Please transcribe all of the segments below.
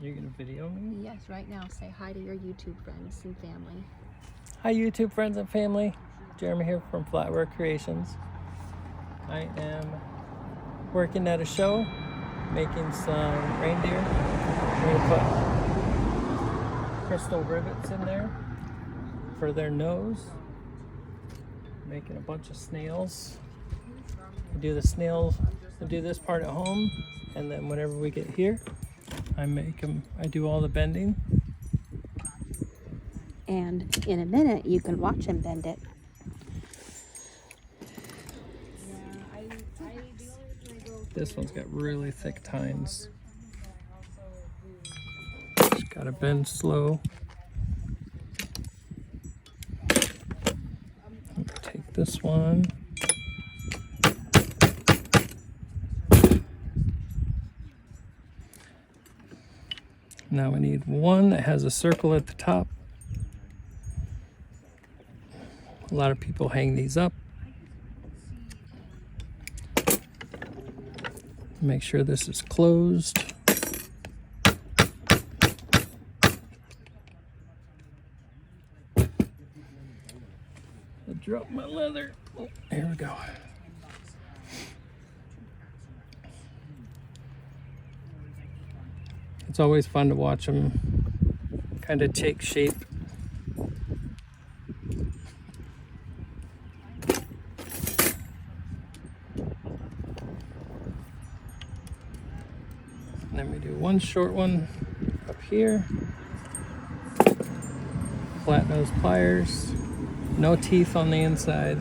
You're gonna video me? Yes, right now. Say hi to your YouTube friends and family. Hi YouTube friends and family. Jeremy here from Flatware Creations. I am working at a show, making some reindeer. We're gonna put crystal rivets in there for their nose. Making a bunch of snails. I do the snails, I do this part at home, and then whenever we get here, I do all the bending. And in a minute, you can watch him bend it. This one's got really thick tines. Just gotta bend slow. Take this one. Now we need one that has a circle at the top. A lot of people hang these up. Make sure this is closed. I dropped my leather. Oh, here we go. It's always fun to watch them kind of take shape. And then we do one short one up here. Flat nose pliers. No teeth on the inside.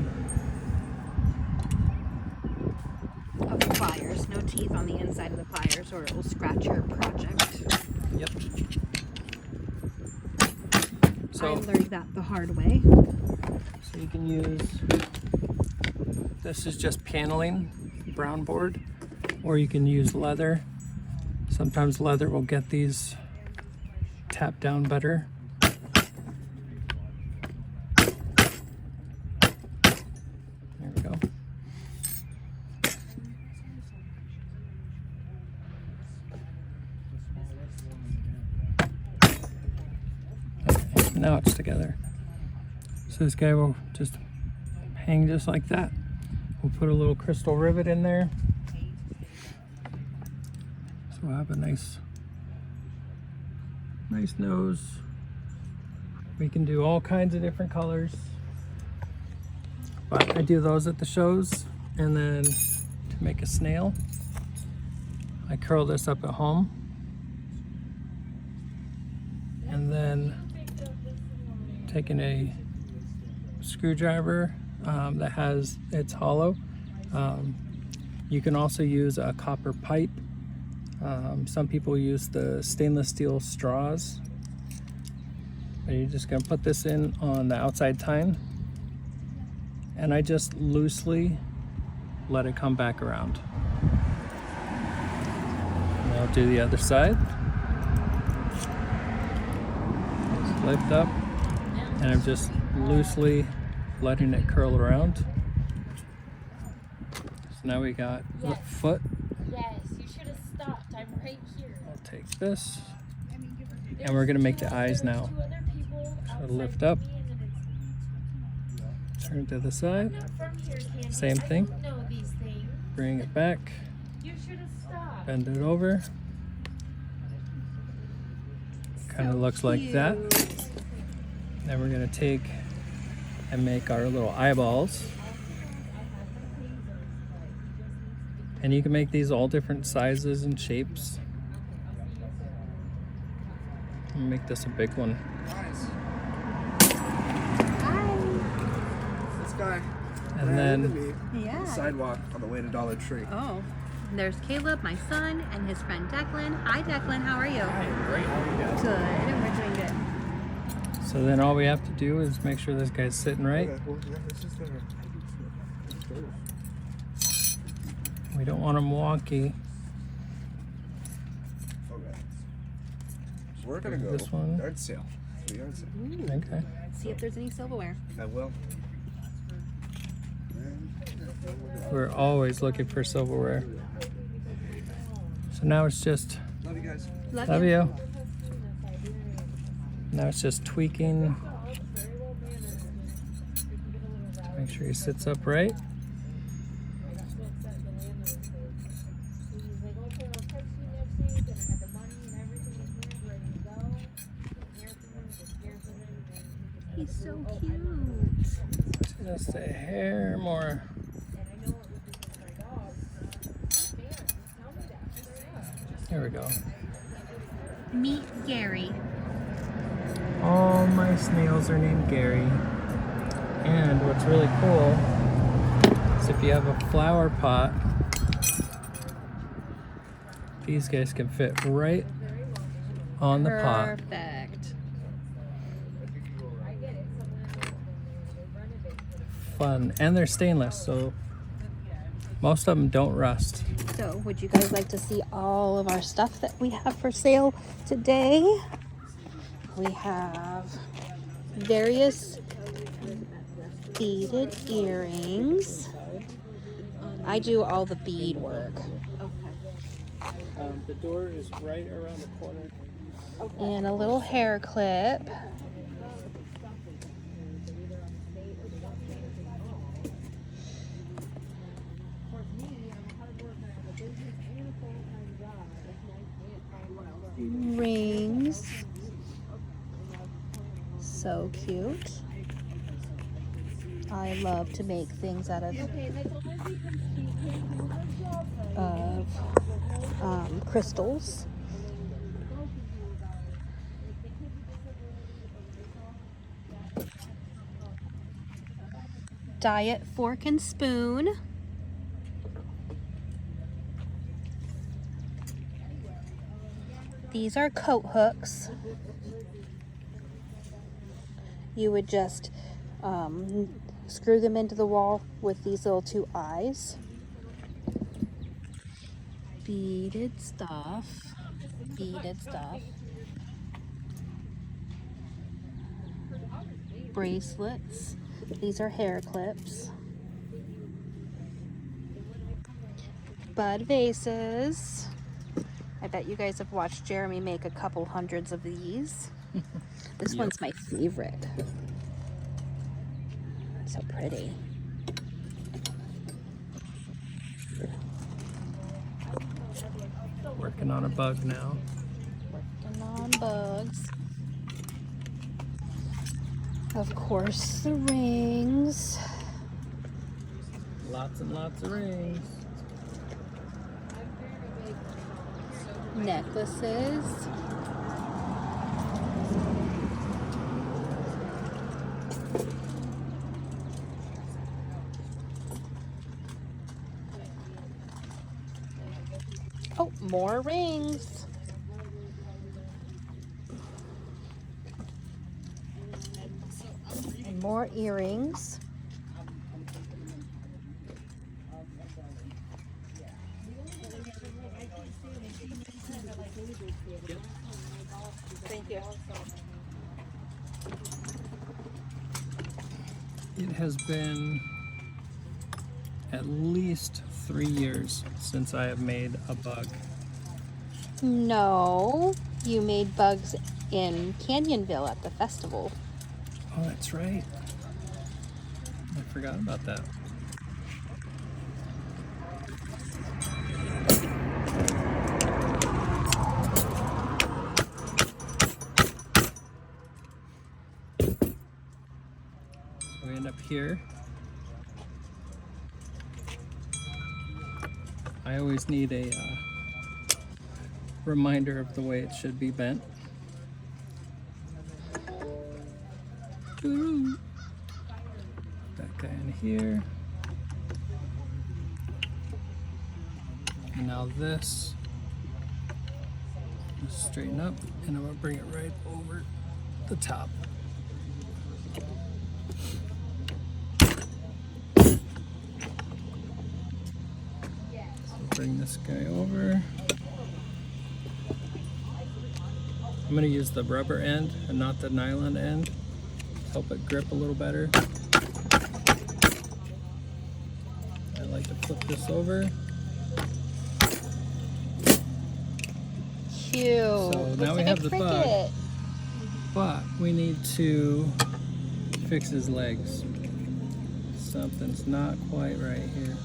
Of the pliers. No teeth on the inside of the pliers or it will scratch your project. Yep. So I learned that the hard way. So you can use, this is just paneling, brown board, or you can use leather. Sometimes leather will get these tapped down better. There we go. Okay, now it's together. So this guy will just hang just like that. We'll put a little crystal rivet in there. So we'll have a nice nose. We can do all kinds of different colors. But I do those at the shows. And then to make a snail, I curl this up at home. And then taking a screwdriver it's hollow. You can also use a copper pipe. Some people use the stainless steel straws. And you're just going to put this in on the outside tine, and I just loosely let it come back around. And I'll do the other side. Just lift up, and I'm just loosely letting it curl around. So now we got the foot. Yes, you should have stopped. I'm right here. I'll take this, and we're gonna make the eyes now. So lift up, turn to the side, same thing. Bring it back, bend it over. Kind of looks like that. Then we're gonna take and make our little eyeballs. And you can make these all different sizes and shapes. I'll make this a big one. This guy And ran into then me on Yeah. the sidewalk on the way to Dollar Tree. Oh. There's Caleb, my son, and his friend Declan. Hi, Declan. How are you? great, how are you guys? Good. We're doing good. So then all we have to do is make sure this guy's sitting right. Okay, well, yeah, this is there. We don't want him wonky. Okay. So we're gonna go This one. yard sale. The yard sale. Okay. See if there's any silverware. I will. We're always looking for silverware. So now it's just, Love you guys. love you. Now it's just tweaking to make sure he sits upright. He's so cute. Just a hair more. There we go. Meet Gary. All my snails are named Gary. And what's really cool is if you have a flower pot, these guys can fit right on the pot. Perfect. Fun. And they're stainless, so most of them don't rust. So, would you guys like to see all of our stuff that we have for sale today? We have various beaded earrings. I do all the bead work. The door is right around the corner. And a little hair clip. Rings. So cute. I love to make things out of crystals. Diet fork and spoon. These are coat hooks. You would just screw them into the wall with these little two eyes. Beaded stuff. Beaded stuff. Bracelets. These are hair clips. Bud vases. I bet you guys have watched Jeremy make a couple hundreds of these. This one's my favorite. So pretty. Working on a bug now. Working on bugs. Of course, the rings. Lots and lots of rings. Necklaces. Oh, more rings. And more earrings. Thank you. It has been at least 3 years since I have made a bug. No, you made bugs in Canyonville at the festival. Oh, that's right. I forgot about that. So we end up here. I always need a reminder of the way it should be bent. Ooh. That guy in here. And now this. Just straighten up, and I'm gonna bring it right over the top. Bring this guy over. I'm going to use the rubber end and not the nylon end to help it grip a little better. I like to flip this over. Cute. So now we have the bug. but we need to fix his legs. Something's not quite right here.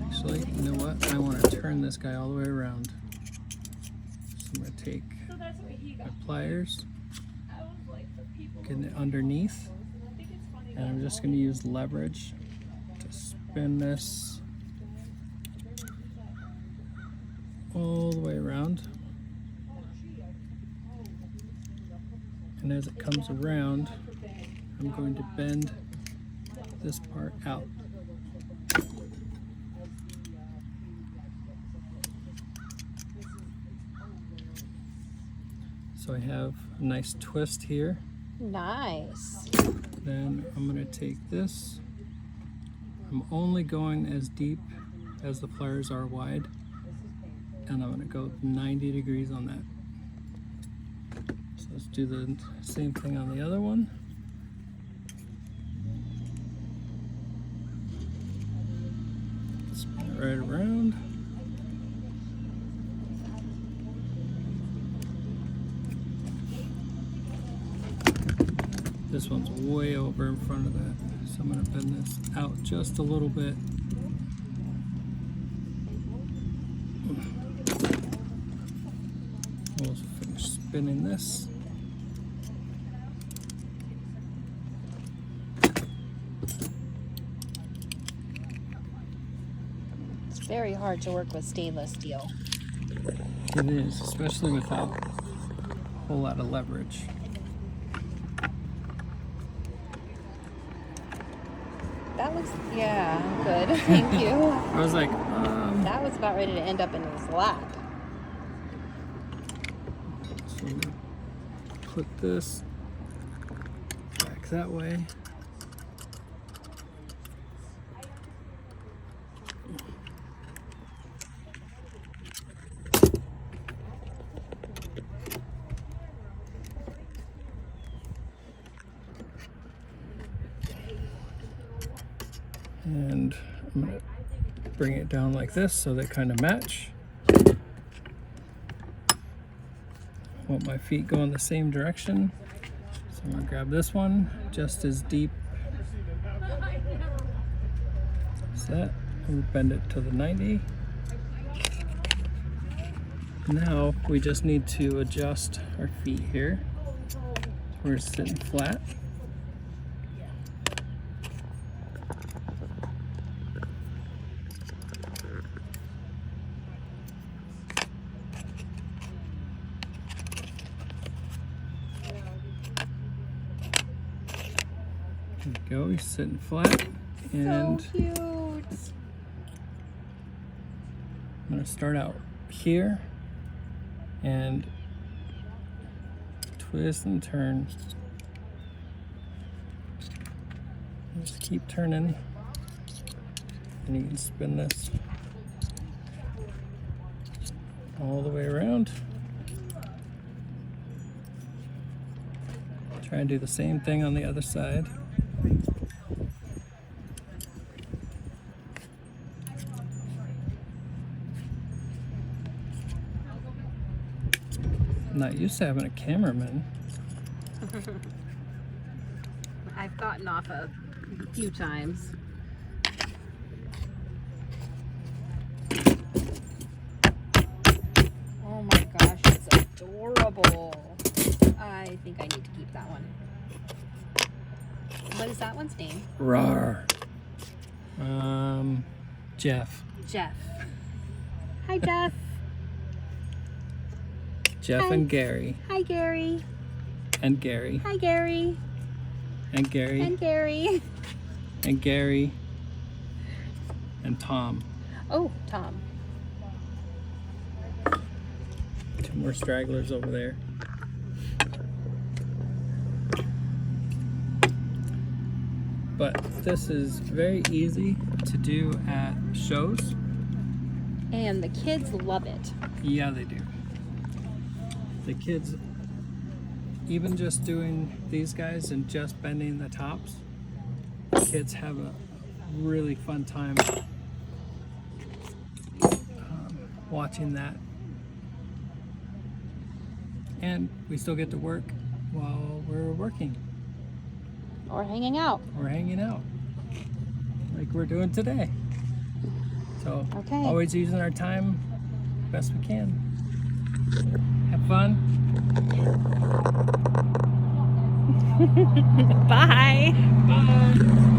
Actually, you know what? I want to turn this guy all the way around. So I'm going to take my pliers, get it underneath, and I'm just going to use leverage to spin this all the way around. And as it comes around, I'm going to bend this part out. So I have a nice twist here. Nice. Then I'm going to take this. I'm only going as deep as the pliers are wide, and I'm going to go 90 degrees on that. So let's do the same thing on the other one. Spin it right around. This one's way over in front of that, so I'm going to bend this out just a little bit. We'll finish spinning this. It's very hard to work with stainless steel. It is, especially without a whole lot of leverage. That looks, yeah, good. Thank you. I was like, That was about ready to end up in his lap. so I'm gonna put this back that way. And I'm going to bring it down like this so they kind of match. I want my feet go in the same direction. So I'm going to grab this one just as deep as that and bend it to the 90. Now we just need to adjust our feet here. We're sitting flat. There we go, he's sitting flat. And So cute. I'm going to start out here and twist and turn. Just keep turning, and you can spin this all the way around. Try and do the same thing on the other side. I'm not used to having a cameraman. I've gotten off a few times. Oh my gosh, it's adorable. I think I need to keep that one. What is that one's name? Rawr. Jeff. Jeff. Hi, Jeff. Jeff Hi. and Gary. Hi, Gary. And Gary. Hi, Gary. And Gary. And Gary. And Gary. And Tom. Oh, Tom. 2 more stragglers over there. But this is very easy to do at shows. And the kids love it. Yeah, they do. The kids, even just doing these guys and just bending the tops, the kids have a really fun time. watching that. And we still get to work while we're working Or hanging out. or hanging out like we're doing today. So Okay. always using our time best we can. Have fun. Bye. Bye.